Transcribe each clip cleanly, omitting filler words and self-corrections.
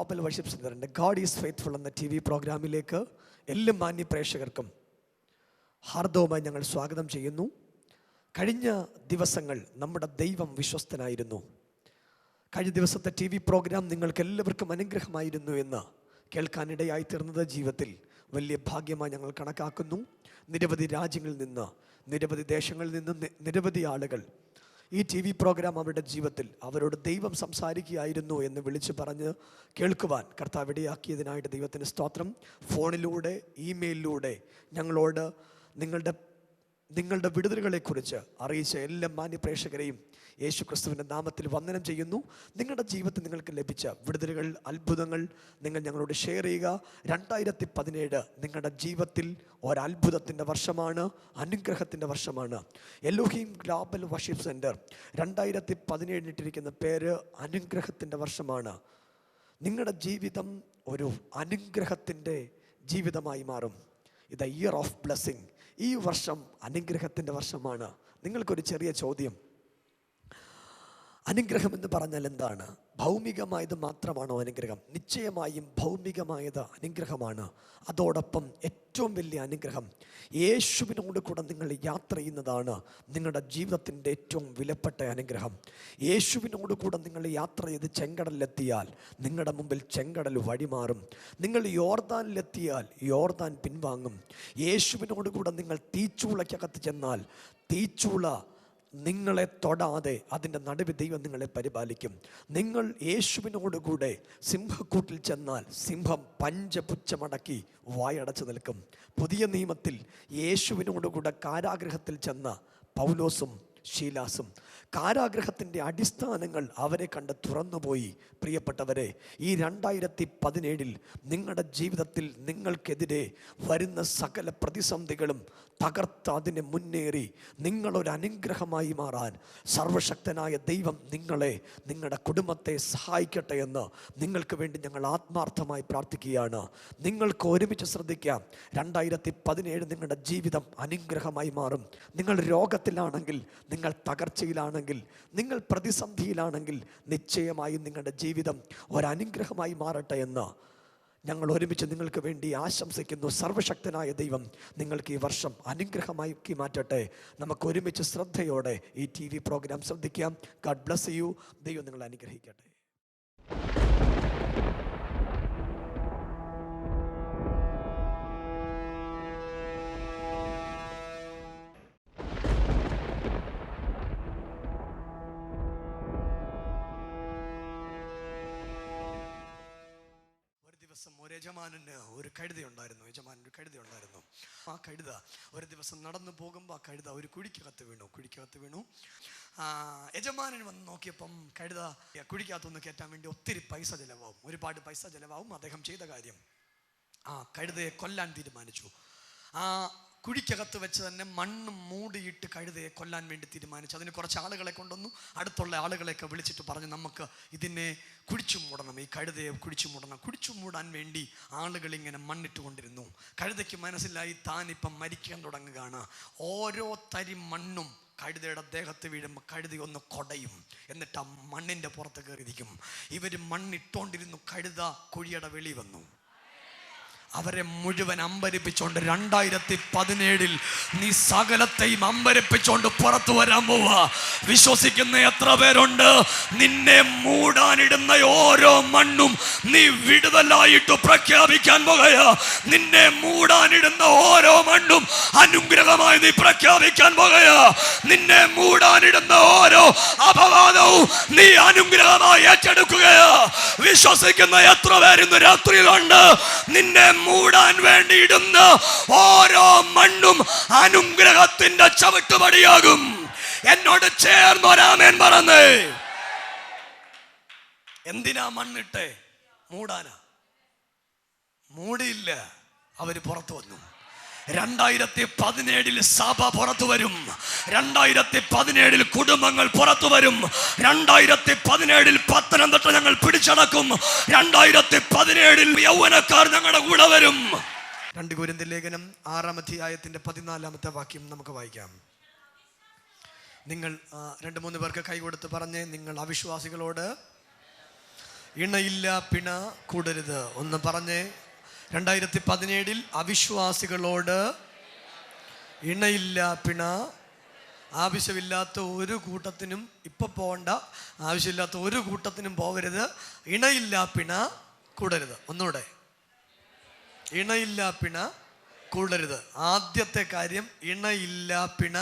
Global worship സെൻ്ററിൻ്റെ God is faithful എന്ന TV പ്രോഗ്രാമിലേക്ക് എല്ലാ മാന്യ പ്രേക്ഷകർക്കും ഹാർദവമായി ഞങ്ങൾ സ്വാഗതം ചെയ്യുന്നു. കഴിഞ്ഞ ദിവസങ്ങൾ നമ്മുടെ ദൈവം വിശ്വസ്തനായിരുന്നു. കഴിഞ്ഞ ദിവസത്തെ TV പ്രോഗ്രാം നിങ്ങൾക്ക് എല്ലാവർക്കും അനുഗ്രഹമായിരുന്നു എന്ന് കേൾക്കാനിടയായി തീർന്നത് ജീവിതത്തിൽ വലിയ ഭാഗ്യമായി ഞങ്ങൾ കണക്കാക്കുന്നു. നിരവധി രാജ്യങ്ങളിൽ നിന്ന്, നിരവധി ദേശങ്ങളിൽ നിന്ന് നിരവധി ആളുകൾ ഈ TV പ്രോഗ്രാം അവരുടെ ജീവിതത്തിൽ അവരോട് ദൈവം സംസാരിക്കുകയായിരുന്നു എന്ന് വിളിച്ചു പറഞ്ഞ് കേൾക്കുവാൻ കർത്താവ് ഇടയാക്കിയതിനായിട്ട് ദൈവത്തിന് സ്തോത്രം. ഫോണിലൂടെ, ഇമെയിലിലൂടെ ഞങ്ങളോട് നിങ്ങളുടെ വിടുതലുകളെക്കുറിച്ച് അറിയിച്ച എല്ലാ മാന്യ പ്രേക്ഷകരെയും യേശു ക്രിസ്തുവിൻ്റെ നാമത്തിൽ വന്ദനം ചെയ്യുന്നു. നിങ്ങളുടെ ജീവിതത്തിൽ നിങ്ങൾക്ക് ലഭിച്ച വിടുതലുകൾ, അത്ഭുതങ്ങൾ നിങ്ങൾ ഞങ്ങളോട് ഷെയർ ചെയ്യുക. 2017 നിങ്ങളുടെ ജീവിതത്തിൽ ഒരത്ഭുതത്തിൻ്റെ വർഷമാണ്, അനുഗ്രഹത്തിൻ്റെ വർഷമാണ്. എലോഹീം ഗ്ലോബൽ വർഷിപ്പ് സെൻറ്റർ 2017 ഇട്ടിരിക്കുന്ന പേര് അനുഗ്രഹത്തിൻ്റെ വർഷമാണ്. നിങ്ങളുടെ ജീവിതം ഒരു അനുഗ്രഹത്തിൻ്റെ ജീവിതമായി മാറും. ഇത് ഇയർ ഓഫ് ബ്ലെസ്സിങ്. ഈ വർഷം അനുഗ്രഹത്തിൻ്റെ വർഷമാണ്. നിങ്ങൾക്കൊരു ചെറിയ ചോദ്യം, അനുഗ്രഹം എന്ന് പറഞ്ഞാൽ എന്താണ്? ഭൗമികമായത് മാത്രമാണോ അനുഗ്രഹം? നിശ്ചയമായും ഭൗമികമായത് അനുഗ്രഹമാണ്. അതോടൊപ്പം ഏറ്റവും വലിയ അനുഗ്രഹം യേശുവിനോട് കൂടെ നിങ്ങൾ യാത്ര ചെയ്യുന്നതാണ് നിങ്ങളുടെ ജീവിതത്തിൻ്റെ ഏറ്റവും വിലപ്പെട്ട അനുഗ്രഹം. യേശുവിനോട് കൂടെ നിങ്ങൾ യാത്ര ചെയ്ത് ചെങ്കടലിലെത്തിയാൽ നിങ്ങളുടെ മുമ്പിൽ ചെങ്കടൽ വഴിമാറും. നിങ്ങൾ യോർദാനിലെത്തിയാൽ യോർദാൻ പിൻവാങ്ങും. യേശുവിനോട് കൂടെ നിങ്ങൾ തീച്ചൂളയ്ക്കകത്ത് ചെന്നാൽ തീച്ചൂള നിങ്ങളെ തൊടാതെ അതിൻ്റെ നടുവിൽ ദൈവം നിങ്ങളെ പരിപാലിക്കും. നിങ്ങൾ യേശുവിനോടുകൂടെ സിംഹക്കൂട്ടിൽ ചെന്നാൽ സിംഹം പഞ്ചപുച്ഛമടക്കി വായടച്ചു നിൽക്കും. പുതിയ നിയമത്തിൽ യേശുവിനോടുകൂടെ കാരാഗൃഹത്തിൽ ചെന്ന പൗലോസും ശീലാസും കാരാഗൃഹത്തിൻ്റെ അടിസ്ഥാനങ്ങൾ അവരെ കണ്ട് തുറന്നുപോയി. പ്രിയപ്പെട്ടവരെ, ഈ 2017 നിങ്ങളുടെ ജീവിതത്തിൽ നിങ്ങൾക്കെതിരെ വരുന്ന സകല പ്രതിസന്ധികളും തകർത്ത് അതിനെ മുന്നേറി നിങ്ങളൊരു അനുഗ്രഹമായി മാറാൻ സർവശക്തനായ ദൈവം നിങ്ങളെ, നിങ്ങളുടെ കുടുംബത്തെ സഹായിക്കട്ടെ എന്ന് നിങ്ങൾക്ക് വേണ്ടി ഞങ്ങൾ ആത്മാർത്ഥമായി പ്രാർത്ഥിക്കുകയാണ്. നിങ്ങൾക്ക് ഒരുമിച്ച് ശ്രദ്ധിക്കാം. 2017 നിങ്ങളുടെ ജീവിതം അനുഗ്രഹമായി മാറും. നിങ്ങൾ രോഗത്തിലാണെങ്കിൽ, നിങ്ങൾ തകർച്ചയിലാണെങ്കിൽ, നിങ്ങൾ പ്രതിസന്ധിയിലാണെങ്കിൽ നിശ്ചയമായും നിങ്ങളുടെ ജീവിതം ഒരനുഗ്രഹമായി മാറട്ടെ എന്ന് ഞങ്ങൾ ഒരുമിച്ച് നിങ്ങൾക്ക് വേണ്ടി ആശംസിക്കുന്നു. സർവശക്തനായ ദൈവം നിങ്ങൾക്ക് ഈ വർഷം അനുഗ്രഹമാക്കി മാറ്റട്ടെ. നമുക്ക് ഒരുമിച്ച് ശ്രദ്ധയോടെ ഈ TV പ്രോഗ്രാം ശ്രദ്ധിക്കാം. God bless you. ദൈവം നിങ്ങളെ അനുഗ്രഹിക്കട്ടെ. ഒരു യജമാനന് ഒരു കഴുതയുണ്ടായിരുന്നു. ആ കഴുത ഒരു ദിവസം നടന്നു പോകുമ്പോൾ ആ കഴുത ഒരു കുഴിക്കകത്ത് വീണു. യജമാനൻ വന്ന് നോക്കിയപ്പം കഴുത കുഴിക്കകത്തൊന്ന് കയറ്റാൻ വേണ്ടി ഒരുപാട് പൈസ ചിലവാകും. അദ്ദേഹം ചെയ്ത കാര്യം, ആ കഴുതയെ കൊല്ലാൻ തീരുമാനിച്ചു. ആ കുഴിക്കകത്ത് വെച്ച് തന്നെ മണ്ണ് മൂടിയിട്ട് കഴുതയെ കൊല്ലാൻ വേണ്ടി തീരുമാനിച്ചു. അതിന് കുറച്ച് ആളുകളെ കൊണ്ടുവന്നു. അടുത്തുള്ള ആളുകളെയൊക്കെ വിളിച്ചിട്ട് പറഞ്ഞു, നമുക്ക് ഇതിനെ കുഴിച്ചു മൂടണം, ഈ കഴുതയെ കുഴിച്ചു മൂടണം. കുഴിച്ചു മൂടാൻ വേണ്ടി ആളുകൾ ഇങ്ങനെ മണ്ണിട്ട് കൊണ്ടിരുന്നു. കഴുതയ്ക്ക് മനസ്സിലായി താനിപ്പം മരിക്കാൻ തുടങ്ങുകയാണ്. ഓരോ തരി മണ്ണും കഴുതയുടെ ദേഹത്ത് വീഴുമ്പോൾ കഴുത ഒന്ന് കൊടയും, എന്നിട്ട് ആ മണ്ണിൻ്റെ പുറത്ത് കയറിയിരിക്കും. ഇവർ മണ്ണിട്ടോണ്ടിരുന്നു. കഴുത കുഴിയുടെ വെളി വന്നു. അവരെ മുഴുവൻ അമ്പരിപ്പിച്ചോണ്ട് 2017 നീ സകലത്തെയും അമ്പരിപ്പിച്ചോണ്ട് പുറത്തു വരാൻ പോവാ. വിശ്വസിക്കുന്ന എത്ര പേരുണ്ട്? നിന്നെ മൂടാനിടുന്ന ഓരോ മണ്ണും നീ വിടുതലായിട്ട് പ്രഖ്യാപിക്കാൻ പോകുകയാ. നിന്നെ മൂടാനിടുന്ന ഓരോ മണ്ണും അനുഗ്രഹമായി നീ പ്രഖ്യാപിക്കാൻ പോകുകയാ. നിന്നെ മൂടാനിടുന്ന ഓരോ അപവാദവും നീ അനുഗ്രഹമായി ഏറ്റെടുക്കുകയാ. വിശ്വസിക്കുന്ന എത്ര പേരിന്ന് രാത്രിയിലുണ്ട്? നിന്നെ മൂടാൻ വേണ്ടി ഇടുന്ന ഓരോ മണ്ണും അനുഗ്രഹത്തിന്റെ ചവിട്ടുപടിയാകും. എന്നോട് ചേർന്നൊരാമേൻ പറഞ്ഞേ. എന്തിനാ മണ്ണിട്ടെ? മൂടാനാ. മൂടിയില്ല, അവര് പുറത്തു വന്നു. 2017 സഭ പുറത്തു വരും. 2017 കുടുംബങ്ങൾ പുറത്തു വരും. 2017 പത്തനംതിട്ട ഞങ്ങൾ പിടിച്ചടക്കും. 2017 യൗവനക്കാർ ഞങ്ങളുടെ കൂടെ വരും. 2 കൊരിന്ത്യർ ലേഖനം 6-ാം അധ്യായത്തിന്റെ 14-ാമത്തെ വാക്യം നമുക്ക് വായിക്കാം. നിങ്ങൾ 2-3 പേർക്ക് കൈ കൊടുത്ത് പറഞ്ഞേ, നിങ്ങൾ അവിശ്വാസികളോട് ഇണയില്ല പിണ കൂടരുത്. ഒന്ന് പറഞ്ഞേ. 2017 അവിശ്വാസികളോട് ഇണയില്ല പിണ. ആവശ്യമില്ലാത്ത ഒരു കൂട്ടത്തിനും ഇപ്പൊ പോകണ്ട, ആവശ്യമില്ലാത്ത ഒരു കൂട്ടത്തിനും പോകരുത്. ഇണയില്ല പിണ കൂടരുത്. ഒന്നുകൂടെ, ഇണയില്ല പിണ കൂടരുത്. ആദ്യത്തെ കാര്യം, ഇണയില്ല പിണ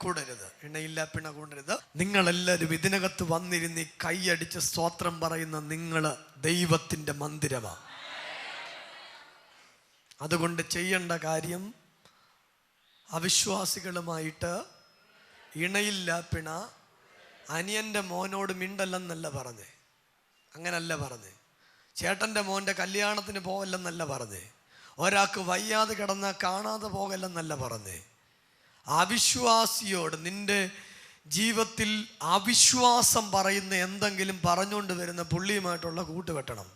കൂടരുത്. ഇണയില്ല പിണ കൂടരുത്. നിങ്ങളെല്ലാവരും ഇതിനകത്ത് വന്നിരുന്ന് കൈയടിച്ച് സ്തോത്രം പറയുന്ന നിങ്ങൾ ദൈവത്തിൻ്റെ മന്ദിരമാണ്. അതുകൊണ്ട് ചെയ്യേണ്ട കാര്യം, അവിശ്വാസികളുമായിട്ട് ഇണയില്ല പിണ. അനിയൻ്റെ മോനോട് മിണ്ടല്ലെന്നല്ല പറഞ്ഞേ, അങ്ങനല്ല പറഞ്ഞേ. ചേട്ടൻ്റെ മോൻ്റെ കല്യാണത്തിന് പോകല്ലെന്നല്ല പറഞ്ഞേ. ഒരാൾക്ക് വയ്യാതെ കിടന്നാൽ കാണാതെ പോകല്ലെന്നല്ല പറഞ്ഞേ. അവിശ്വാസിയോട്, നിന്റെ ജീവിതത്തിൽ അവിശ്വാസം പറയുന്ന എന്തെങ്കിലും പറഞ്ഞുകൊണ്ട് വരുന്ന പുള്ളിയുമായിട്ടുള്ള കൂട്ടുകെട്ടണം.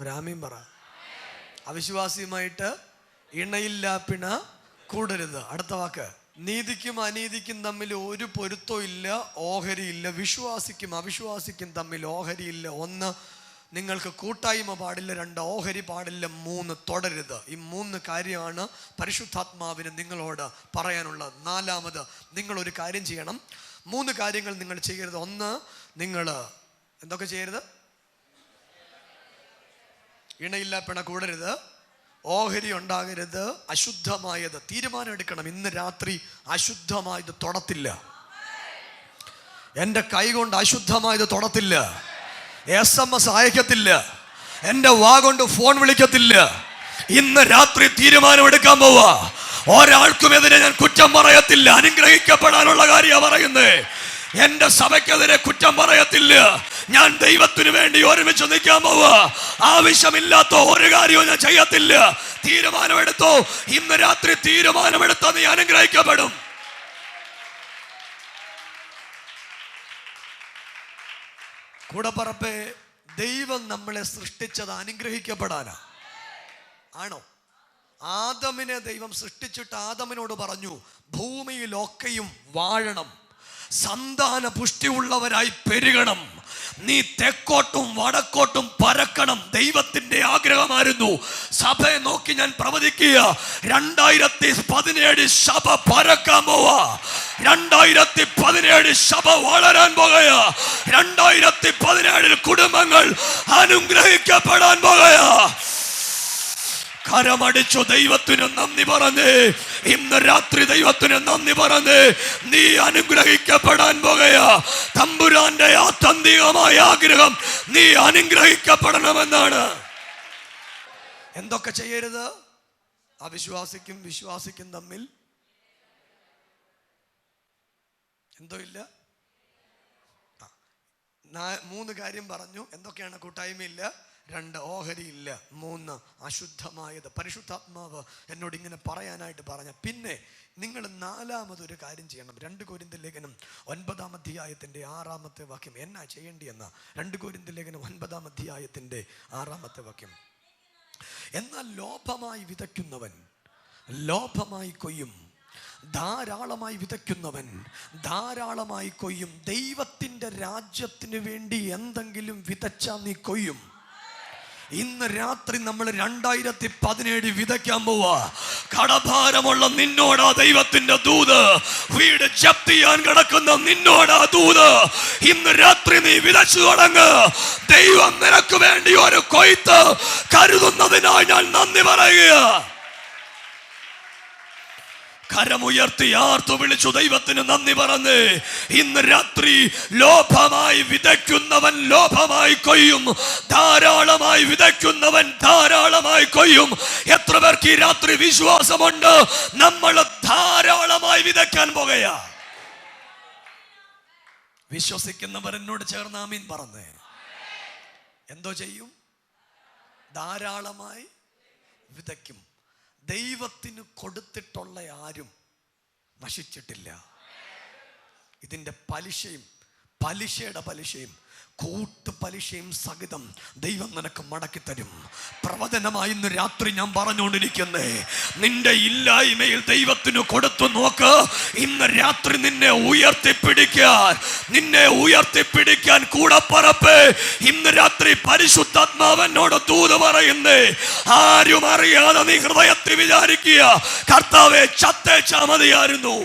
ഒരാമീൻ പറ. അവിശ്വാസിയുമായിട്ട് ഇണയില്ല പിണ കൂടരുത്. അടുത്ത വാക്ക്, നീതിക്കും അനീതിക്കും തമ്മിൽ ഒരു പൊരുത്തവും ഇല്ല, ഓഹരിയില്ല. വിശ്വാസിക്കും അവിശ്വാസിക്കും തമ്മിൽ ഓഹരിയില്ല. 1, നിങ്ങൾക്ക് കൂട്ടായ്മ പാടില്ല. 2, ഓഹരി പാടില്ല. 3, തുടരുത്. ഈ 3 കാര്യമാണ് പരിശുദ്ധാത്മാവിന് നിങ്ങളോട് പറയാനുള്ളത്. 4, നിങ്ങളൊരു കാര്യം ചെയ്യണം. 3 കാര്യങ്ങൾ നിങ്ങൾ ചെയ്യരുത്. 1, നിങ്ങൾ എന്തൊക്കെ ചെയ്യരുത്? ഇണയില്ല പിണ കൂടരുത്, ഓഹരി ഉണ്ടാകരുത്, അശുദ്ധമായത്. തീരുമാനം എടുക്കണം. ഇന്ന് രാത്രി അശുദ്ധമായത് തൊടത്തില്ല. എൻ്റെ കൈ കൊണ്ട് അശുദ്ധമായത് തൊടത്തില്ല. SMS അയക്കത്തില്ല. എൻ്റെ വാ കൊണ്ട് ഫോൺ വിളിക്കത്തില്ല. ഇന്ന് രാത്രി തീരുമാനമെടുക്കാൻ പോവാ. ഒരാൾക്കുമെതിരെ ഞാൻ കുറ്റം പറയത്തില്ല. അനുഗ്രഹിക്കപ്പെടാനുള്ള കാര്യമാണ് പറയുന്നത്. എൻ്റെ സഭയ്ക്കെതിരെ കുറ്റം പറയത്തില്ല. ഞാൻ ദൈവത്തിന് വേണ്ടി ഒരുമിച്ച് നിൽക്കാൻ പോവാ. ആവശ്യമില്ലാത്ത ഒരു കാര്യവും ഞാൻ ചെയ്യത്തില്ല. തീരുമാനമെടുത്തോ. ഇന്ന് രാത്രി തീരുമാനമെടുത്താൽ നീ അനുഗ്രഹിക്കപ്പെടും. കൂടപ്പറപ്പേ, ദൈവം നമ്മളെ സൃഷ്ടിച്ചത് അനുഗ്രഹിക്കപ്പെടാനാ. ആണോ? ആദമിനെ ദൈവം സൃഷ്ടിച്ചിട്ട് ആദമിനോട് പറഞ്ഞു, ഭൂമിയിലൊക്കെയും വാഴണം, സന്താന പുഷ്ടിയുള്ളവരായി പെരുകണം, നീ തെക്കോട്ടും വടക്കോട്ടും പരക്കണം. ദൈവത്തിന്റെ ആഗ്രഹമായിരുന്നു. സഭയെ നോക്കി ഞാൻ പ്രവചിക്കുക, 2017 സഭ പരക്കാൻ പോവാ. 2017 സഭ വളരാൻ പോകുക. 2017 കുടുംബങ്ങൾ അനുഗ്രഹിക്കപ്പെടാൻ പോകുക. കരമടിച്ചു ദൈവത്തിന് നന്ദി പറഞ്ഞ്, ഇന്ന് രാത്രി ദൈവത്തിന് നന്ദി പറഞ്ഞ് നീ അനുഗ്രഹിക്കപ്പെടാൻ പോകുക. തമ്പുരാന്റെ ആത്യന്തികമായ ആഗ്രഹം നീ അനുഗ്രഹിക്കപ്പെടണമെന്നാണ്. എന്തൊക്കെ ചെയ്യരുത്? അവിശ്വാസിക്കും വിശ്വാസിക്കും തമ്മിൽ എന്തോ ഇല്ല. 3 കാര്യം പറഞ്ഞു. എന്തൊക്കെയാണ്? കൂട്ടായ്മയില്ല, 2, ഓഹരിയില്ല, 3, അശുദ്ധമായത്. പരിശുദ്ധാത്മാവ് എന്നോട് ഇങ്ങനെ പറയാനായിട്ട് പറഞ്ഞ. പിന്നെ നിങ്ങൾ 4-മതൊരു കാര്യം ചെയ്യണം. 2 കൊരിന്ത്യർ ലേഖനം 9-ാം അധ്യായത്തിൻ്റെ 6-ാമത്തെ വാക്യം. എന്നാ ചെയ്യേണ്ടിയെന്ന 2 കൊരിന്ത്യർ ലേഖനം 9-ാം അധ്യായത്തിൻ്റെ 6-ാമത്തെ വാക്യം. എന്നാൽ ലോഭമായി വിതയ്ക്കുന്നവൻ ലോഭമായി കൊയ്യും, ധാരാളമായി വിതയ്ക്കുന്നവൻ ധാരാളമായി കൊയ്യും. ദൈവത്തിൻ്റെ രാജ്യത്തിന് വേണ്ടി എന്തെങ്കിലും വിതച്ചാൽ നീ കൊയ്യും. ഇന്ന് രാത്രി നമ്മൾ 2017 വിതയ്ക്കാൻ പോവാ. കടഭാരമുള്ള നിന്നോടാ ദൈവത്തിന്റെ ദൂത്. വീട് ജപ്തി ചെയ്യാൻ കിടക്കുന്ന നിന്നോടാ ദൂത്. ഇന്ന് രാത്രി നീ വിതച്ചു തുടങ്ങ്. ദൈവം നിനക്ക് വേണ്ടി ഒരു കൊയ്ത്ത് കരുതുന്നതിനായി ഞാൻ നന്ദി പറയുക. കരമുയർത്തി ആർത്തു വിളിച്ചു ദൈവത്തിന് നന്ദി പറഞ്ഞ്, ഇന്ന് രാത്രി ലോഭമായി വിതയ്ക്കുന്നവൻ ലോഭമായി കൊയ്യും, ധാരാളമായി വിതയ്ക്കുന്നവൻ ധാരാളമായി കൊയ്യും. എത്ര പേർക്ക് ഈ രാത്രി വിശ്വാസമുണ്ട്? നമ്മൾ ധാരാളമായി വിതയ്ക്കാൻ പോകുകയാ. വിശ്വസിക്കുന്നവർ എന്നോട് ചേർന്ന് ആമീൻ പറഞ്ഞേ. എന്തോ ചെയ്യും? ധാരാളമായി വിതയ്ക്കും. ദൈവത്തിന് കൊടുത്തിട്ടുള്ള ആരും നശിച്ചിട്ടില്ല. ഇതിൻ്റെ പലിശയും പലിശയുടെ പലിശയും കൂട്ടുപലിശയും സഹിതം ദൈവം നിനക്ക് മടക്കി തരും. പ്രവചനമായി ഇന്ന് രാത്രി ഞാൻ പറഞ്ഞുകൊണ്ടിരിക്കുന്നേ, നിന്റെ ഇല്ലായ്മയിൽ ദൈവത്തിന് കൊടുത്തു നോക്ക്. ഇന്ന് രാത്രി നിന്നെ ഉയർത്തിപ്പിടിക്കാൻ കൂടപ്പറപ്പേ, ഇന്ന് രാത്രി പരിശുദ്ധാത്മാവനോട് ദൂത് പറയുന്നേ. ആരും അറിയാതെ നീ ഹൃദയത്തിൽ വിചാരിക്കുക, കർത്താവേ ചത്തേച്ചാ മതിയായിരുന്നു.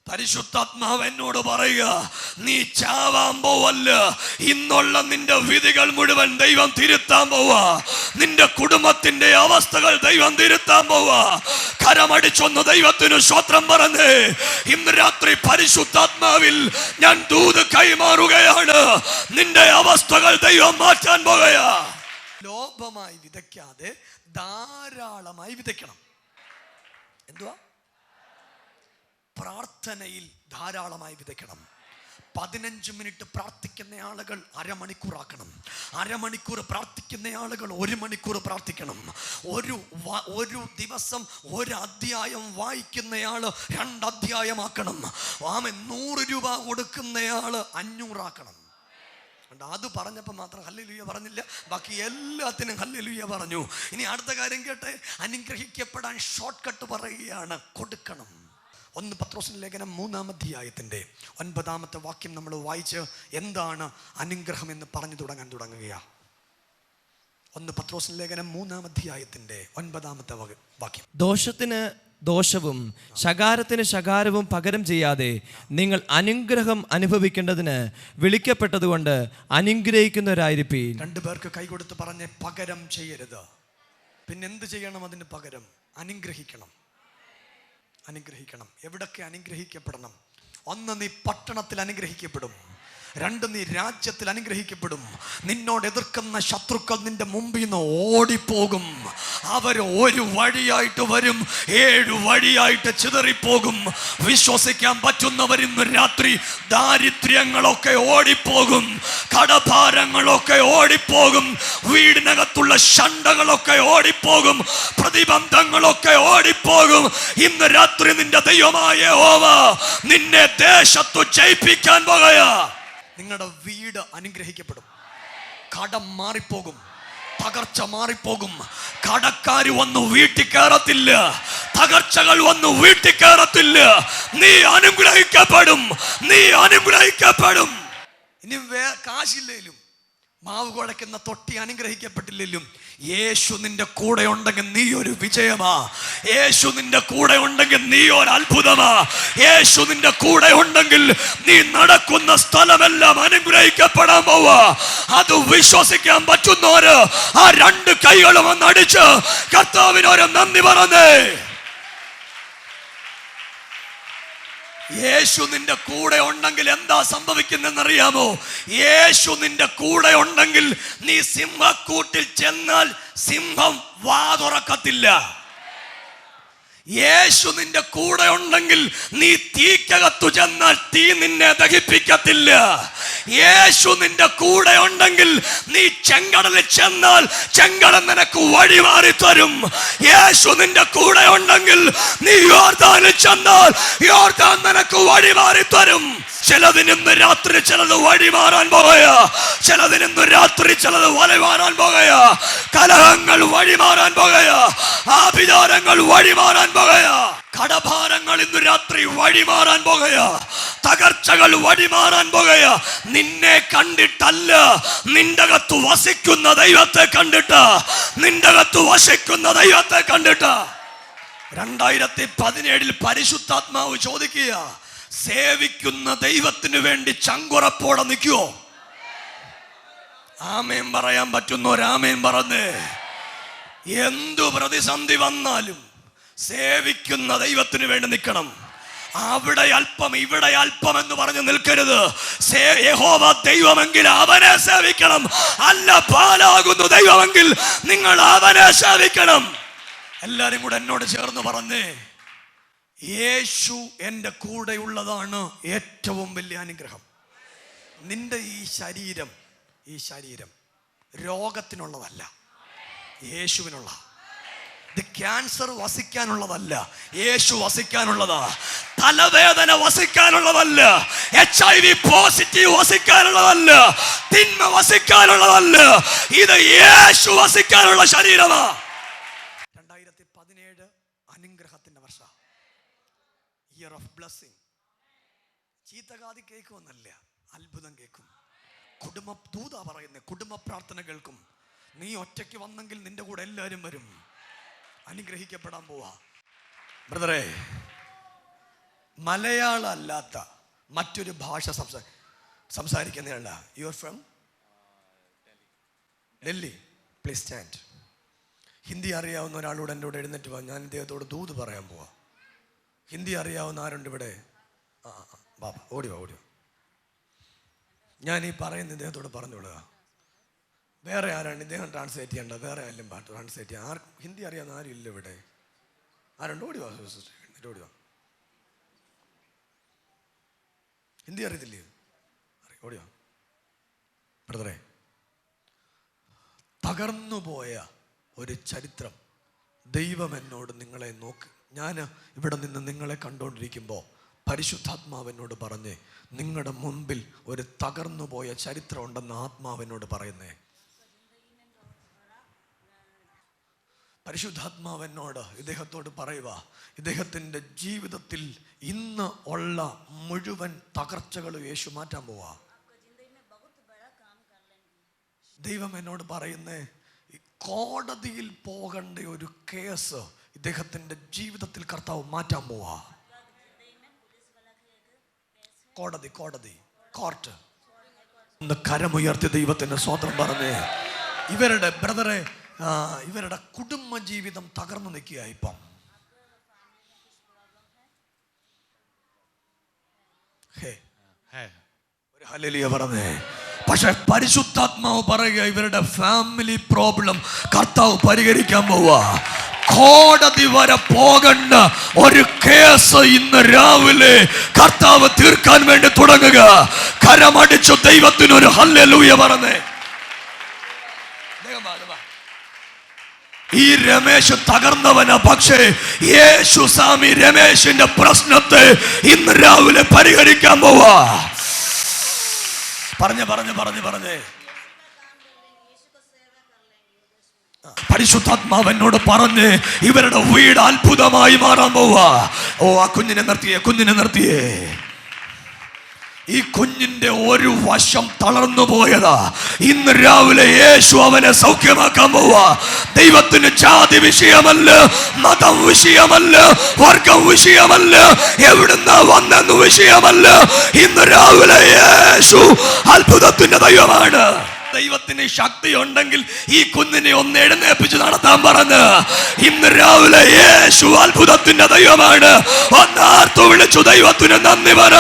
പരിശുദ്ധാത്മാവ് എന്നോട് പറയുക, നീ ചാവാൻ പോവല്ല. ഇന്നുള്ള നിന്റെ വിധികൾ മുഴുവൻ ദൈവം തിരുത്താൻ പോവാ. നിന്റെ കുടുംബത്തിന്റെ അവസ്ഥകൾ ദൈവം തിരുത്താൻ പോവാ. കരമടിച്ചൊന്ന് ദൈവത്തിന് സ്തോത്രം പറഞ്ഞേ. ഇന്ന് രാത്രി പരിശുദ്ധാത്മാവിൽ ഞാൻ ദൂത് കൈമാറുകയാണ്. നിന്റെ അവസ്ഥകൾ ദൈവം മാറ്റാൻ പോകുകയാ. ലോഭമായി വിതയ്ക്കാതെ ധാരാളമായി വിതയ്ക്കണം. എന്തുവാ? പ്രാർത്ഥനയിൽ ധാരാളമായി വിതയ്ക്കണം. 15 മിനിറ്റ് പ്രാർത്ഥിക്കുന്ന ആളുകൾ അരമണിക്കൂറാക്കണം. അരമണിക്കൂർ പ്രാർത്ഥിക്കുന്ന ആളുകൾ 1 മണിക്കൂർ പ്രാർത്ഥിക്കണം. ഒരു ദിവസം 1 അധ്യായം വായിക്കുന്നയാള് 2 അധ്യായമാക്കണം. 100 രൂപ കൊടുക്കുന്നയാള് 500 ആക്കണം. അത് പറഞ്ഞപ്പോൾ മാത്രം ഹല്ലേലൂയ പറഞ്ഞില്ല, ബാക്കി എല്ലാത്തിനും ഹല്ലേലൂയ പറഞ്ഞു. ഇനി അടുത്ത കാര്യം കേട്ടെ. അനുഗ്രഹിക്കപ്പെടാൻ ഷോർട്ട് കട്ട് പറയുകയാണ്, കൊടുക്കണം. 1 പത്രോസിന്റെ ലേഖനം 3-ാം അധ്യായത്തിന്റെ 9-ാമത്തെ വാക്യം നമ്മൾ വായിച്ച് എന്താണ് അനുഗ്രഹം എന്ന് പറഞ്ഞു തുടങ്ങുകയാണ്. 1 പത്രോസിന്റെ ലേഖനം 3-ാം അധ്യായത്തിന്റെ 9-ാമത്തെ വാക്യം. ദോഷത്തിന് ദോഷവും ശകാരത്തിന് ശകാരവും പകരം ചെയ്യാതെ നിങ്ങൾ അനുഗ്രഹം അനുഭവിക്കേണ്ടതിന് വിളിക്കപ്പെട്ടതുകൊണ്ട് അനുഗ്രഹിക്കുന്നവരായിരിപ്പീൻ. 2 പേർക്ക് കൈകൊടുത്ത് പറഞ്ഞ് പകരം ചെയ്യരുത്. പിന്നെന്ത് ചെയ്യണം? അതിന് പകരം അനുഗ്രഹിക്കണം. എവിടൊക്കെ അനുഗ്രഹിക്കപ്പെടണം? 1, നീ പട്ടണത്തിൽ അനുഗ്രഹിക്കപ്പെടും. 2, നീ രാജ്യത്തിൽ അനുഗ്രഹിക്കപ്പെടും. നിന്നോട് എതിർക്കുന്ന ശത്രുക്കൾ നിന്റെ മുമ്പിൽ നിന്ന് ഓടിപ്പോകും. അവർ 1 വഴിയായിട്ട് വരും, 7 വഴിയായിട്ട് ചിതറിപ്പോകും. വിശ്വസിക്കാൻ പറ്റുന്നവർ ഇന്ന് രാത്രി ദാരിദ്ര്യങ്ങളൊക്കെ ഓടിപ്പോകും, കടഭാരങ്ങളൊക്കെ ഓടിപ്പോകും, വീടിനകത്തുള്ള ശണ്ഡകളൊക്കെ ഓടിപ്പോകും, പ്രതിബന്ധങ്ങളൊക്കെ ഓടിപ്പോകും. ഇന്ന് രാത്രി നിന്റെ ദൈവമായ യഹോവ നിന്നെ ദേശത്തു ജയിപ്പിക്കാൻ പോകുകയാ. നിങ്ങളുടെ വീട് അനുഗ്രഹിക്കപ്പെടും. കടം മാറിപ്പോകും, തകർച്ച മാറിപ്പോകും. കടക്കാര് വന്നു വീട്ടിൽ കയറത്തില്ല, തകർച്ചകൾ വന്നു വീട്ടിൽ കയറത്തില്ല. നീ അനുഗ്രഹിക്കപ്പെടും. ഇനി കാശില്ലേലും മാവ് കുഴക്കുന്ന തൊട്ടി അനുഗ്രഹിക്കപ്പെട്ടില്ലേലും യേശു നിന്റെ കൂടെ ഉണ്ടെങ്കിൽ നീ ഒരു വിജയമാ. യേശു നിന്റെ കൂടെ ഉണ്ടെങ്കിൽ നീ ഒരു അത്ഭുതമാ. യേശു നിന്റെ കൂടെ ഉണ്ടെങ്കിൽ നീ നടക്കുന്ന സ്ഥലമെല്ലാം അനുഗ്രഹിക്കപ്പെടാൻ പോവാ. അത് വിശ്വസിക്കാൻ പറ്റുന്നവര് ആ 2 കൈകളും ഒന്ന് അടിച്ച് കർത്താവിനൊരു നന്ദി പറഞ്ഞേ. യേശു നിന്റെ കൂടെ ഉണ്ടെങ്കിൽ എന്താ സംഭവിക്കുന്നറിയാമോ? യേശു നിന്റെ കൂടെ ഉണ്ടെങ്കിൽ നീ സിംഹക്കൂട്ടിൽ ചെന്നാൽ സിംഹം വാ തുറക്കത്തില്ല. യേശു നിന്റെ കൂടെ ഉണ്ടെങ്കിൽ നീ തീക്കകത്തു ചെന്നാൽ തീ നിന്നെ ദഹിപ്പിക്കത്തില്ല. യേശു നിന്റെ കൂടെ ഉണ്ടെങ്കിൽ നീ ചെങ്കടലിൽ ചെന്നാൽ ചെങ്കടൽ നിനക്ക് വഴിമാറി തരും. യേശു നിന്റെ കൂടെ ഉണ്ടെങ്കിൽ നീ യോർദാനിൽ ചെന്നാൽ യോർദാൻ നിനക്ക് വഴിമാറി തരും. ചിലതിനിന്ന് രാത്രി ചിലത് വഴിമാറാൻ പോകുകയാ. ചിലതിനിന്ന് രാത്രി ചിലത് വഴിമാറാൻ പോകുകയാ. കലഹങ്ങൾ വഴിമാറാൻ പോകുകയാ. ആഭിചാരങ്ങൾ വഴിമാറാൻ പോകുകയാ. കടഭാരങ്ങൾ ഇന്ന് രാത്രി വഴിമാറാൻ പോകുകയാ. തകർച്ചകൾ വഴിമാറാൻ പോകുകയാ. നിന്നെ കണ്ടിട്ടല്ല, നിന്റെ അകത്ത് വസിക്കുന്ന ദൈവത്തെ കണ്ടിട്ടാ. 2017 പരിശുദ്ധാത്മാവ് ചോദിക്കുക, സേവിക്കുന്ന ദൈവത്തിന് വേണ്ടി ചങ്കുറപ്പോടെ നിൽക്കുവോ? ആമേൻ പറയാൻ പറ്റുന്നോരാമേൻ പറഞ്ഞേ. എന്തു പ്രതിസന്ധി വന്നാലും സേവിക്കുന്ന ദൈവത്തിന് വേണ്ടി നിൽക്കണം. അവിടെ അല്പം ഇവിടെ അല്പം എന്ന് പറഞ്ഞ് നിൽക്കരുത്. യഹോവ ദൈവമെങ്കിൽ അവനെ സേവിക്കണം. അല്ല പാലാകുന്നു ദൈവമെങ്കിൽ നിങ്ങൾ അവനെ സേവിക്കണം. എല്ലാരും കൂടെ എന്നോട് ചേർന്ന് പറഞ്ഞേ, യേശു എൻ്റെ കൂടെയുള്ളതാണ് ഏറ്റവും വലിയ അനുഗ്രഹം. നിന്റെ ഈ ശരീരം രോഗത്തിനുള്ളതല്ല, യേശുവിനുള്ള. ഇത് ക്യാൻസർ വസിക്കാനുള്ളതല്ല, യേശു വസിക്കാനുള്ളതാ. തലവേദന വസിക്കാനുള്ളതല്ല, HIV പോസിറ്റീവ് വസിക്കാനുള്ളതല്ല, തിന്മ വസിക്കാനുള്ളതല്ല. ഇത് യേശു വസിക്കാനുള്ള ശരീരമാ. 2017 അനുഗ്രഹത്തിന്റെ വർഷ, ഇയർ ഓഫ് ബ്ലെസ്സിങ്. ചീത്തകാതി കേൾക്കുമെന്നല്ല, അത്ഭുതം കേൾക്കും. കുടുംബ ദൂത പറയുന്നത്, കുടുംബ പ്രാർത്ഥന കേൾക്കും. നീ ഒറ്റയ്ക്ക് വന്നെങ്കിൽ നിന്റെ കൂടെ എല്ലാവരും വരും. അനുഗ്രഹിക്കപ്പെടാൻ പോവാ. ബ്രദറെ, മലയാളം അല്ലാത്ത മറ്റൊരു ഭാഷ സംസാരിക്കുന്നതല്ല. You are from Delhi, please stand. Hindi അറിയാവുന്ന ഒരാളോട് എൻ്റെ കൂടെ എഴുന്നേറ്റ് പോവാം. ഞാൻ ഇദ്ദേഹത്തോട് ദൂത് പറയാൻ പോവാ. ഹിന്ദി അറിയാവുന്ന ആരുണ്ട് ഇവിടെ? ബാബ ഓടി വാ. ഞാൻ ഈ പറയുന്ന ഇദ്ദേഹത്തോട് പറഞ്ഞോളുക. വേറെ ആരാണ് ഇദ്ദേഹം ട്രാൻസ്ലേറ്റ് ചെയ്യേണ്ടത്? വേറെ ആരും ട്രാൻസ്ലേറ്റ് ചെയ്യാൻ ആർക്കും ഹിന്ദി അറിയാവുന്ന ആരും ഇല്ല ഇവിടെ. ആരുണ്ട്? ഓടി വാ, ഓടി വാ. ഹിന്ദി അറിയത്തില്ലേ? ഓടി വാ. ബ്രദറെ, തകർന്നുപോയ ഒരു ചരിത്രം ദൈവം എന്നോട് നിങ്ങളെ നോക്ക്. ഞാൻ ഇവിടെ നിന്ന് നിങ്ങളെ കണ്ടുകൊണ്ടിരിക്കുമ്പോൾ പരിശുദ്ധാത്മാവിനോട് പറഞ്ഞ്, നിങ്ങളുടെ മുമ്പിൽ ഒരു തകർന്നുപോയ ചരിത്രം ഉണ്ടെന്ന് ആത്മാവിനോട് പറയുന്നേ. പരിശുദ്ധാത്മാവിനോട് ഇദ്ദേഹത്തോട് പറയുക, ഇദ്ദേഹത്തിൻ്റെ ജീവിതത്തിൽ ഇന്ന് ഉള്ള മുഴുവൻ തകർച്ചകളും യേശു മാറ്റാൻ പോവാ. ദൈവം എന്നോട് പറയുന്നേ, കോടതിയിൽ പോകേണ്ട ഒരു കേസ് ഇദ്ദേഹത്തിൻ്റെ ജീവിതത്തിൽ കർത്താവ് മാറ്റാൻ പോവാ. കോർട്ട്. ഒന്ന് കരമുയർത്തി ദൈവത്തിന് സ്വതന്ത്രം പറഞ്ഞേ. ഇവരുടെ ബ്രദറെ, ഇവരുടെ കുടുംബ ജീവിതം തകർന്നു നിൽക്കുക ഇപ്പം. ഒരു ഹല്ലേലൂയ പറഞ്ഞേ. പക്ഷെ പരിശുദ്ധാത്മാവ് പറയുക, ഇവരുടെ ഫാമിലി പ്രോബ്ലം കർത്താവ് പരിഹരിക്കാൻ പോവാ. കോടതി വരെ പോകണ്ട ഒരു കേസ് ഇന്ന് രാവിലെ കർത്താവ് തീർക്കാൻ വേണ്ടി തുടങ്ങുക. കരമടിച്ചു ദൈവത്തിനൊരു ഹല്ലേലൂയ പറഞ്ഞേ. ഈ രമേശ് തകർന്നവനാ, പക്ഷേ യേശു സ്വാമി രമേശിന്റെ പ്രശ്നത്തെ ഇന്ന് രാവിലെ പരിഹരിക്കാൻ പോവാ. പറഞ്ഞേ. പരിശുദ്ധാത്മാവെന്നോട് പറഞ്ഞ് ഇവരുടെ വീട് അത്ഭുതമായി മാറാൻ പോവാ. ആ കുഞ്ഞിനെ നിർത്തിയേ. ഈ കുഞ്ഞിന്റെ ഒരു വശം തളർന്നു പോയതാ. ഇന്ന് രാവിലെ യേശു അവനെ സൗഖ്യമാക്കാൻ പോവാ. ദൈവത്തിന് ജാതി വിഷയമല്ല, മതം വിഷയമല്ല, വർഗം വിഷയമല്ല, എവിടുന്ന് വന്നെന്ന് വിഷയമല്ല. ഇന്ന് രാവിലെ യേശു അത്ഭുതത്തിന്റെ ദൈവമാണ്. ദൈവത്തിന് ശക്തി ഉണ്ടെങ്കിൽ ഈ കുഞ്ഞിനെ ഒന്ന് എഴുന്നേൽപ്പിച്ച് നടത്താൻ പറഞ്ഞ് ഇന്ന് രാവിലെ യേശു അത്ഭുതത്തിന്റെ ദൈവമാണ്. ഒന്നാർത്തു വിളിച്ചു ദൈവത്തിന് നന്ദി പറ.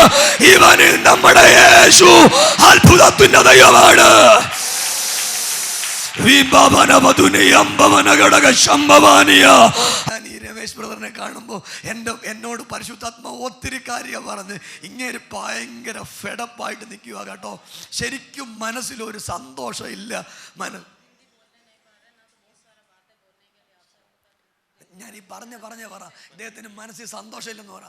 ഇവന് നമ്മുടെ യേശു അത്ഭുതത്തിന്റെ ദൈവമാണ്. രമേശ് ബ്രദറിനെ കാണുമ്പോൾ എന്നോട് പരിശുദ്ധാത്മാവ് ഒത്തിരി കാര്യം പറഞ്ഞ് ഇങ്ങനെ ഭയങ്കര ഫെഡപ്പായിട്ട് നിൽക്കുക കേട്ടോ. ശരിക്കും മനസ്സിലൊരു സന്തോഷം ഇല്ല. ഞാൻ ഈ പറഞ്ഞ പറ, ഇദ്ദേഹത്തിന് മനസ്സിൽ സന്തോഷമില്ലെന്ന് പറ.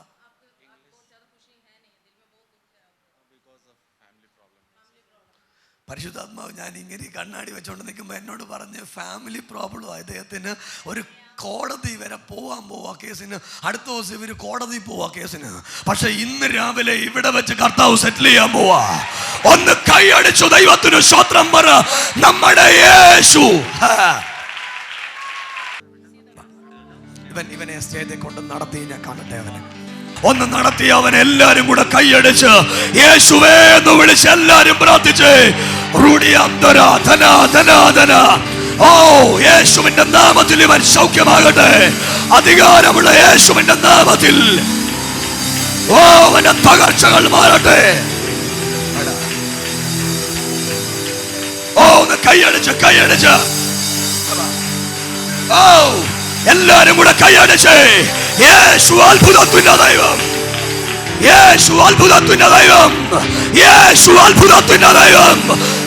പരിശുദ്ധാത്മാവ് ഞാൻ ഇങ്ങനെ കണ്ണാടി വെച്ചോണ്ട് നിൽക്കുമ്പോൾ എന്നോട് പറഞ്ഞ് ഫാമിലി പ്രോബ്ലം അദ്ദേഹത്തിന്. ഒരു കോടതി വരെ പോവാ കേസിന്. അടുത്ത ദിവസം ഇവര് കോടതി പോവാ കേസിന്. പക്ഷെ ഇന്ന് രാവിലെ ഇവിടെ വെച്ച് കർത്താവ് സെറ്റിൽ ചെയ്യാൻ പോവാ. ഒന്ന് കൈയടിച്ചു ദൈവത്തിന് സ്തോത്രം പറ. നമ്മുടെ യേശു ഇവനെ സ്റ്റേജിൽ കൊണ്ട് നടത്തി ഞാൻ കാണട്ടെ. അവനെ ഒന്ന് നടത്തി അവൻ എല്ലാരും കൂടെ കൈയടിച്ച് യേശുവേ എന്ന് വിളിച്ച് എല്ലാരും പ്രാർത്ഥിച്ച് ഓ യേശുവിന്റെ നാമത്തിൽ ഇവൻ സൗഖ്യമാകട്ടെ. അധികാരമുള്ള യേശുവിന്റെ നാമത്തിൽ ഓ അവന്റെ തകർച്ചകൾ മാറട്ടെ. ഓ ഒന്ന് കൈയടിച്ച് ഓ എല്ലാരും കൂടെ കൈയടിച്ച് യേശു അത്ഭുതത്തിന്റെ ദൈവം, യേശു അത്ഭുതത്തിന്റെ ദൈവം, യേശു അത്ഭുതത്തിന്റെ ദൈവം.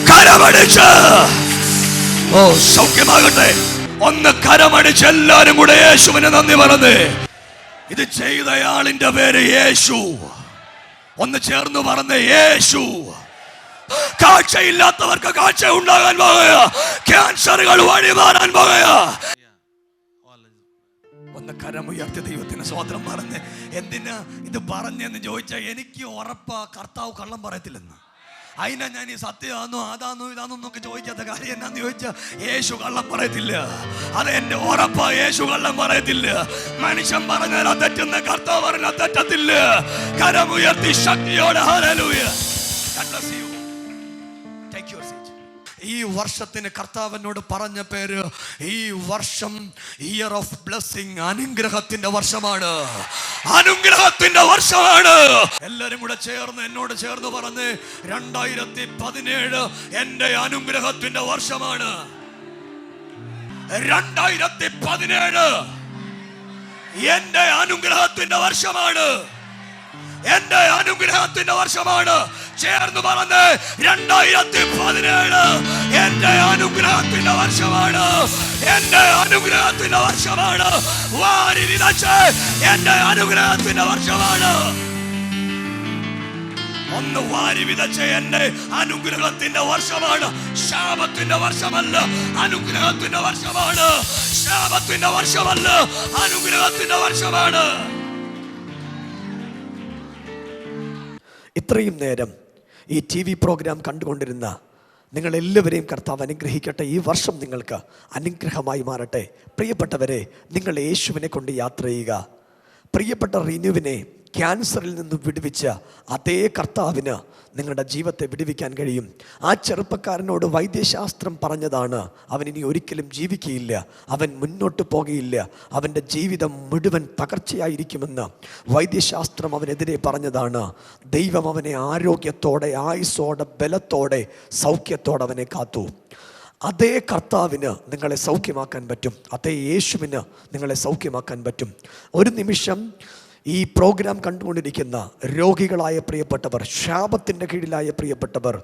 കരമടിച്ച് ഓ സൗഖ്യമാകട്ടെ. ഒന്ന് കരമടിച്ച് എല്ലാരും കൂടെ യേശുവിന് നന്ദി പറഞ്ഞേ. ഇത് ചെയ്തയാളിന്റെ പേര് യേശു. ഒന്ന് ചേർന്ന് പറഞ്ഞേ യേശു. കാഴ്ചയില്ലാത്തവർക്ക് കാഴ്ച ഉണ്ടാകാൻ പോകുക. ക്യാൻസറുകൾ വഴിമാറാൻ പോകുക. ഒന്ന് കരമുയർത്തി ദൈവത്തിന് സ്വതന്ത്രം പറഞ്ഞ്. എന്തിനാ ഇത് പറഞ്ഞെന്ന് ചോദിച്ചാൽ എനിക്ക് ഉറപ്പാ കർത്താവ് കള്ളം പറയത്തില്ലെന്ന്. അതിനാ ഞാൻ ഈ സത്യമാണോ അതാണോ ഇതാണോ എന്നൊക്കെ ചോദിക്കാത്ത കാര്യം എന്നാന്ന് ചോദിച്ചാൽ യേശു കള്ളം പറയത്തില്ല. അത് എന്റെ ഉറപ്പാ, യേശു കള്ളം പറയത്തില്ല. മനുഷ്യൻ പറഞ്ഞാൽ തെറ്റുന്ന, കർത്താവ് പറഞ്ഞാൽ തെറ്റത്തില്ല. കരമുയർത്തി ശക്തിയോടെ hallelujah. God bless you. Take your seat. ഈ വർഷത്തിന് കർത്താവിനോട് പറഞ്ഞ പേര്, ഈ വർഷം ഇയർ ഓഫ് ബ്ലെസ്സിംഗ്, അനുഗ്രഹത്തിന്റെ വർഷമാണ്. അനുഗ്രഹത്തിന്റെ വർഷമാണ്. എല്ലാരും കൂടെ ചേർന്ന് എന്നോട് ചേർന്ന് പറഞ്ഞ് 2017 എന്റെ അനുഗ്രഹത്തിന്റെ വർഷമാണ്. 2017 എന്റെ അനുഗ്രഹത്തിന്റെ വർഷമാണ്. എന്റെ അനുഗ്രഹത്തിന്റെ വർഷമാണ്. ചേർന്ന് പറഞ്ഞ് 2017 എന്റെ അനുഗ്രഹത്തിന്റെ വർഷമാണ്. എന്റെ അനുഗ്രഹത്തിന്റെ വർഷമാണ്. വാരി വിതച്ച് എന്റെ അനുഗ്രഹത്തിന്റെ വർഷമാണ്. ഒന്ന് വാരി വിതച്ച് എന്റെ അനുഗ്രഹത്തിന്റെ വർഷമാണ്. ശാപത്തിന്റെ വർഷമല്ല, അനുഗ്രഹത്തിന്റെ വർഷമാണ്. ശാപത്തിന്റെ വർഷമല്ല, അനുഗ്രഹത്തിന്റെ വർഷമാണ്. ഇത്രയും നേരം ഈ TV പ്രോഗ്രാം കണ്ടുകൊണ്ടിരുന്ന നിങ്ങളെല്ലാവരെയും കർത്താവ് അനുഗ്രഹിക്കട്ടെ. ഈ വർഷം നിങ്ങൾക്ക് അനുഗ്രഹമായി മാറട്ടെ. പ്രിയപ്പെട്ടവരെ, നിങ്ങൾ യേശുവിനെ കൊണ്ട് യാത്ര ചെയ്യുക. പ്രിയപ്പെട്ട റിനുവിനെ ക്യാൻസറിൽ നിന്ന് വിടുവിച്ച അതേ കർത്താവിന് നിങ്ങളുടെ ജീവിതത്തെ വിടുവിക്കാൻ കഴിയും. ആ ചെറുപ്പക്കാരനോട് വൈദ്യശാസ്ത്രം പറഞ്ഞതാണ്, അവൻ ഇനി ഒരിക്കലും ജീവിക്കുകയില്ല, അവൻ മുന്നോട്ട് പോകുകയില്ല, അവൻ്റെ ജീവിതം മുഴുവൻ തകർച്ചയായിരിക്കുമെന്ന് വൈദ്യശാസ്ത്രം അവനെതിരെ പറഞ്ഞതാണ്. ദൈവം അവനെ ആരോഗ്യത്തോടെ, ആയുസ്സോടെ, ബലത്തോടെ, സൗഖ്യത്തോടെ അവനെ കാത്തു. അതേ കർത്താവിന് നിങ്ങളെ സൗഖ്യമാക്കാൻ പറ്റും. അതേ യേശുവിന് നിങ്ങളെ സൗഖ്യമാക്കാൻ പറ്റും. ഒരു നിമിഷം ഈ പ്രോഗ്രാം കണ്ടുകൊണ്ടിരിക്കുന്ന രോഗികളായ പ്രിയപ്പെട്ടവർ, ശാപത്തിൻ്റെ കീഴിലായ പ്രിയപ്പെട്ടവർ,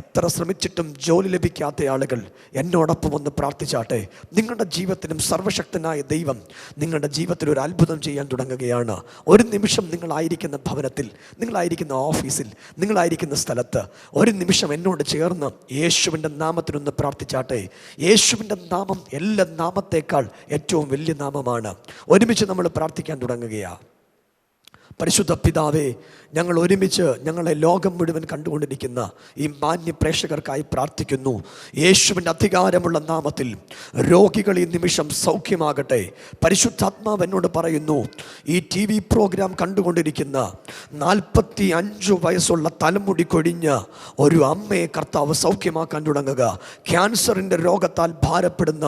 എത്ര ശ്രമിച്ചിട്ടും ജോലി ലഭിക്കാത്ത ആളുകൾ എന്നോടൊപ്പം ഒന്ന് പ്രാർത്ഥിച്ചാട്ടെ. നിങ്ങളുടെ ജീവിതത്തിനും സർവശക്തനായ ദൈവം നിങ്ങളുടെ ജീവിതത്തിൽ ഒരു അത്ഭുതം ചെയ്യാൻ തുടങ്ങുകയാണ്. ഒരു നിമിഷം നിങ്ങളായിരിക്കുന്ന ഭവനത്തിൽ, നിങ്ങളായിരിക്കുന്ന ഓഫീസിൽ, നിങ്ങളായിരിക്കുന്ന സ്ഥലത്ത് ഒരു നിമിഷം എന്നോട് ചേർന്ന് യേശുവിൻ്റെ നാമത്തിനൊന്ന് പ്രാർത്ഥിച്ചാട്ടെ. യേശുവിൻ്റെ നാമം എല്ലാ നാമത്തേക്കാൾ ഏറ്റവും വലിയ നാമമാണ്. ഒരുമിച്ച് നമ്മൾ പ്രാർത്ഥിക്കാൻ തുടങ്ങുകയാണ്. പരിശുദ്ധ പിതാവേ, ഞങ്ങൾ ഒരുമിച്ച് ഞങ്ങളെ ലോകം മുഴുവൻ കണ്ടുകൊണ്ടിരിക്കുന്ന ഈ മാന്യ പ്രേക്ഷകർക്കായി പ്രാർത്ഥിക്കുന്നു. യേശുവിൻ്റെ അധികാരമുള്ള നാമത്തിൽ രോഗികൾ ഈ നിമിഷം സൗഖ്യമാകട്ടെ. പരിശുദ്ധാത്മാവ് എന്നോട് പറയുന്നു, ഈ TV പ്രോഗ്രാം കണ്ടുകൊണ്ടിരിക്കുന്ന 45 വയസ്സുള്ള തലമുടി കൊഴിഞ്ഞ ഒരു അമ്മയെ കർത്താവ് സൗഖ്യമാക്കാൻ തുടങ്ങുക. ക്യാൻസറിൻ്റെ രോഗത്താൽ ഭാരപ്പെടുന്ന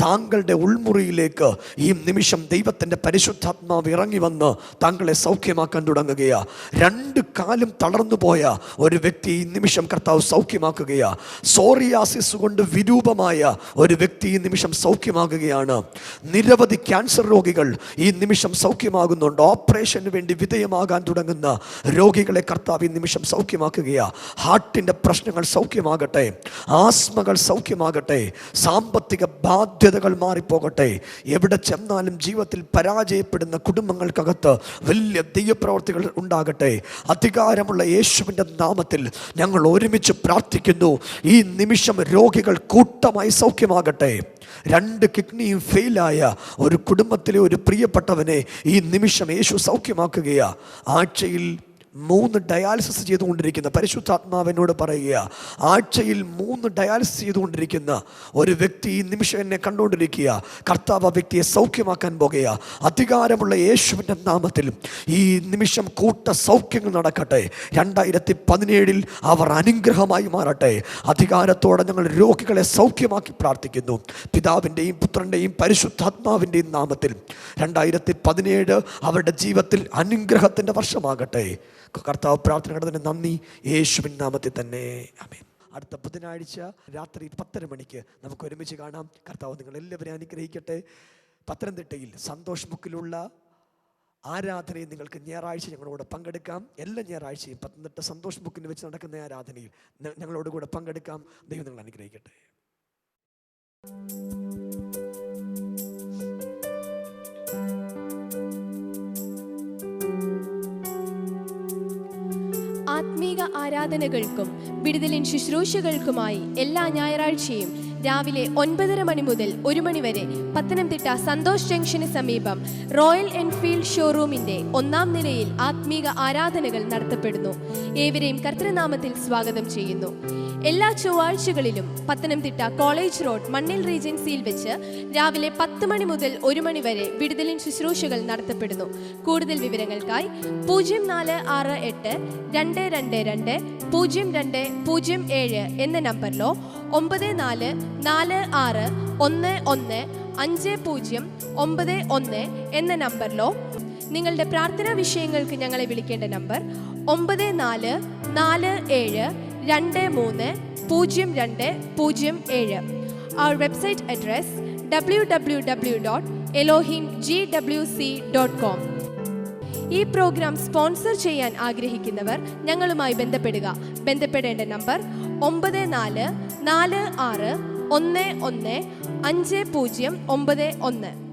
താങ്കളുടെ ഉൾമുറിയിലേക്ക് ഈ നിമിഷം ദൈവത്തിൻ്റെ പരിശുദ്ധാത്മാവ് ഇറങ്ങി വന്ന് താങ്കളെ സൗഖ്യമാക്കാൻ തുടങ്ങുകയാ. 2 കാലും തളർന്നു പോയ ഒരു വ്യക്തി ഈ നിമിഷം കർത്താവ് സൗഖ്യമാക്കുകയാ. സോറിയാസിസ് കൊണ്ട് വിരൂപമായ ഒരു വ്യക്തി ഈ നിമിഷം സൗഖ്യമാകുകയാണ്. നിരവധി ക്യാൻസർ രോഗികൾ ഈ നിമിഷം സൗഖ്യമാകുന്നുണ്ട്. ഓപ്പറേഷന് വേണ്ടി വിധേയമാകാൻ തുടങ്ങുന്ന രോഗികളെ കർത്താവ് ഈ നിമിഷം സൗഖ്യമാക്കുകയാ. ഹാർട്ടിൻ്റെ പ്രശ്നങ്ങൾ സൗഖ്യമാകട്ടെ, ആസ്മകൾ സൗഖ്യമാകട്ടെ, സാമ്പത്തിക ബാധ്യതകൾ മാറിപ്പോകട്ടെ. എവിടെ ചെന്നാലും ജീവിതത്തിൽ പരാജയപ്പെടുന്ന കുടുംബങ്ങൾക്കകത്ത് വലിയ ദൈവപ്രവർത്തികൾ ഉണ്ടാകട്ടെ. അധികാരമുള്ള യേശുവിൻ്റെ നാമത്തിൽ ഞങ്ങൾ ഒരുമിച്ച് പ്രാർത്ഥിക്കുന്നു. ഈ നിമിഷം രോഗികൾ കൂട്ടമായി സൗഖ്യമാകട്ടെ. 2 കിഡ്നിയും ഫെയിലായ ഒരു കുടുംബത്തിലെ ഒരു പ്രിയപ്പെട്ടവനെ ഈ നിമിഷം യേശു സൗഖ്യമാക്കുകയാ. ആഴ്ചയിൽ 3 ഡയാലിസിസ് ചെയ്തുകൊണ്ടിരിക്കുന്ന, പരിശുദ്ധാത്മാവിനോട് പറയുക, ആഴ്ചയിൽ 3 ഡയാലിസിസ് ചെയ്തുകൊണ്ടിരിക്കുന്ന ഒരു വ്യക്തി ഈ നിമിഷം എന്നെ കണ്ടുകൊണ്ടിരിക്കുക. കർത്താവ് ആ വ്യക്തിയെ സൗഖ്യമാക്കാൻ പോകുക. അധികാരമുള്ള യേശുവിൻ്റെ നാമത്തിൽ ഈ നിമിഷം കൂട്ട സൗഖ്യങ്ങൾ നടക്കട്ടെ. 2017 അവർ അനുഗ്രഹമായി മാറട്ടെ. അധികാരത്തോടെ ഞങ്ങൾ രോഗികളെ സൗഖ്യമാക്കി പ്രാർത്ഥിക്കുന്നു. പിതാവിൻ്റെയും പുത്രൻ്റെയും പരിശുദ്ധാത്മാവിൻ്റെയും നാമത്തിൽ 2017 അവരുടെ ജീവിതത്തിൽ അനുഗ്രഹത്തിൻ്റെ വർഷമാകട്ടെ. കർത്താവ് പ്രാർത്ഥന കണ്ടതിന് നന്ദി, യേശുവിൻ നാമത്തിൽ തന്നെ ആമേൻ. അടുത്ത ബുധനാഴ്ച രാത്രി 10:30 മണിക്ക് നമുക്ക് ഒരുമിച്ച് കാണാം. കർത്താവ് നിങ്ങൾ എല്ലാവരെയും അനുഗ്രഹിക്കട്ടെ. പത്തനംതിട്ടയിൽ സന്തോഷ് ബുക്കിലുള്ള ആരാധനയിൽ നിങ്ങൾക്ക് ഞായറാഴ്ച ഞങ്ങളോട് പങ്കെടുക്കാം. എല്ലാ ഞായറാഴ്ചയും പത്തനംതിട്ട സന്തോഷ് ബുക്കിന് വെച്ച് നടക്കുന്ന ആരാധനയിൽ ഞങ്ങളോട് കൂടെ പങ്കെടുക്കാം. ദൈവം നിങ്ങൾ അനുഗ്രഹിക്കട്ടെ. ആരാധനകൾക്കും വിടുതലിൻ ശുശ്രൂഷകൾക്കുമായി എല്ലാ ഞായറാഴ്ചയും രാവിലെ 9:30 മണി മുതൽ 1 മണി വരെ പത്തനംതിട്ട സന്തോഷ് ജംഗ്ഷന് സമീപം റോയൽ എൻഫീൽഡ് ഷോറൂമിന്റെ 1-ാം നിലയിൽ ആത്മീക ആരാധനകൾ നടത്തപ്പെടുന്നു. ഏവരെയും കർത്തൃനാമത്തിൽ സ്വാഗതം ചെയ്യുന്നു. എല്ലാ ചൊവ്വാഴ്ചകളിലും പത്തനംതിട്ട കോളേജ് റോഡ് മണ്ണിൽ റീജൻസിയിൽ വെച്ച് രാവിലെ 10 മണി മുതൽ 1 മണി വരെ വിടുതലിൻ ശുശ്രൂഷകൾ നടത്തപ്പെടുന്നു. കൂടുതൽ വിവരങ്ങൾക്കായി 0422220207 എന്ന നമ്പറിലോ 9446115091 എന്ന നമ്പറിലോ നിങ്ങളുടെ പ്രാർത്ഥനാ വിഷയങ്ങൾക്ക് ഞങ്ങളെ വിളിക്കേണ്ട number 9447230207. Our website address www.elohimgwc.com. ഈ പ്രോഗ്രാം സ്പോൺസർ ചെയ്യാൻ ആഗ്രഹിക്കുന്നവർ ഞങ്ങളുമായി ബന്ധപ്പെടുക. ബന്ധപ്പെടേണ്ട നമ്പർ 9446115091.